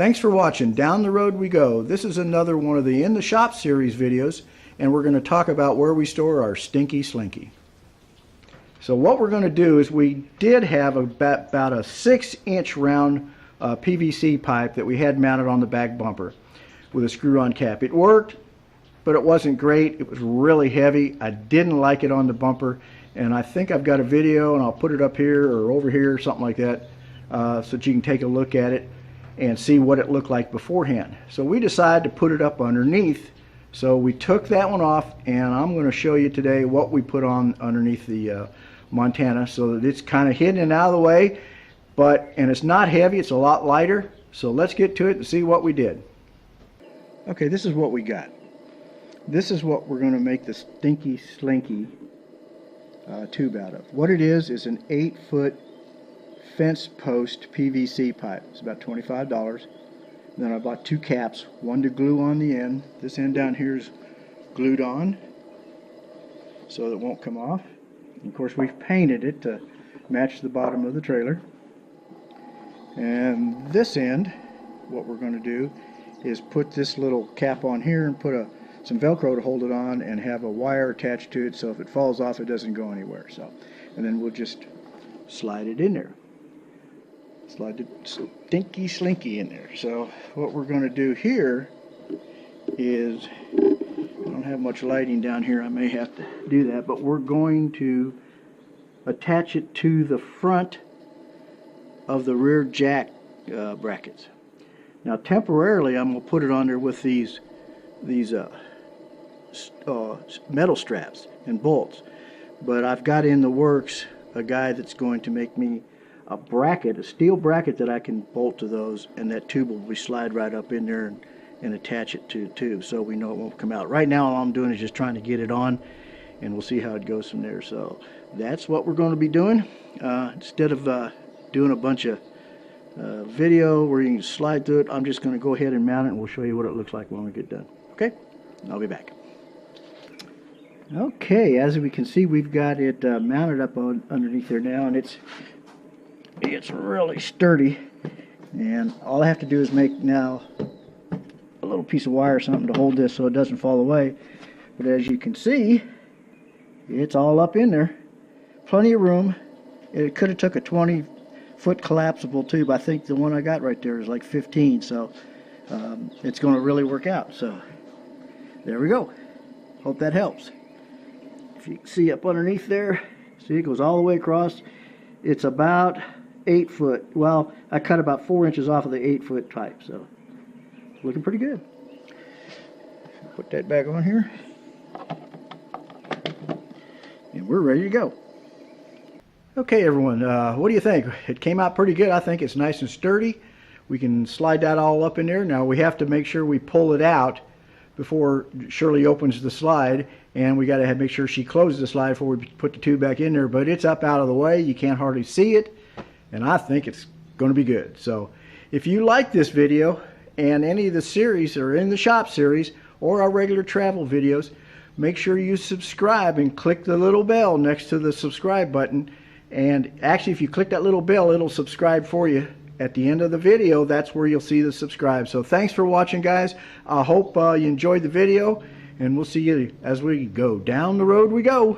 Thanks for watching Down the Road We Go. This is another one of the In the Shop series videos, and we're going to talk about where we store our Stinky Slinky. So what we're going to do is we did have about a 6-inch round PVC pipe that we had mounted on the back bumper with a screw-on cap. It worked, but it wasn't great. It was really heavy. I didn't like it on the bumper, and I think I've got a video, and I'll put it up here or over here, something like that, so that you can take a look at it and see what it looked like beforehand. So we decided to put it up underneath. So we took that one off, and I'm going to show you today what we put on underneath the Montana, so that it's kind of hidden and out of the way, and it's not heavy, it's a lot lighter. So let's get to it and see what we did. Okay, this is what we got. This is what we're going to make the Stinky Slinky tube out of. What it is an 8-foot fence post PVC pipe. It's about $25. Then I bought 2 caps, one to glue on the end. This end down here is glued on so that it won't come off. And of course, we've painted it to match the bottom of the trailer. And this end, what we're going to do is put this little cap on here and put some Velcro to hold it on, and have a wire attached to it so if it falls off it doesn't go anywhere. And then we'll just slide it in there. Slide the Stinky Slinky in there. So what we're going to do here is, I don't have much lighting down here, I may have to do that, but we're going to attach it to the front of the rear jack brackets. Now temporarily I'm going to put it on there with these metal straps and bolts, but I've got in the works a guy that's going to make me a bracket, a steel bracket that I can bolt to those, and that tube will be slide right up in there and attach it to the tube, so we know it won't come out. Right now all I'm doing is just trying to get it on, and we'll see how it goes from there. So that's what we're going to be doing. Instead of doing a bunch of video where you can slide through it, I'm just going to go ahead and mount it, and we'll show you what it looks like when we get done. Okay, I'll be back. Okay, as we can see, we've got it mounted up underneath there now, and it's really sturdy. And all I have to do is make now a little piece of wire or something to hold this so it doesn't fall away. But as you can see, it's all up in there. Plenty of room. It could have took a 20-foot collapsible tube. I think the one I got right there is like 15, so it's going to really work out. So there we go. Hope that helps. If you can see up underneath there, see it goes all the way across. It's about 8 foot. Well, I cut about 4 inches off of the 8-foot pipe, so it's looking pretty good. Put that back on here, and we're ready to go. Okay, everyone, what do you think? It came out pretty good. I think it's nice and sturdy. We can slide that all up in there. Now we have to make sure we pull it out before Shirley opens the slide, and we got to make sure she closes the slide before we put the tube back in there. But it's up out of the way. You can't hardly see it, and I think it's going to be good. So if you like this video and any of the series or In the Shop series or our regular travel videos, make sure you subscribe and click the little bell next to the subscribe button. And actually, if you click that little bell, it'll subscribe for you. At the end of the video, that's where you'll see the subscribe. So thanks for watching, guys. I hope you enjoyed the video, and we'll see you as we go down the road we go.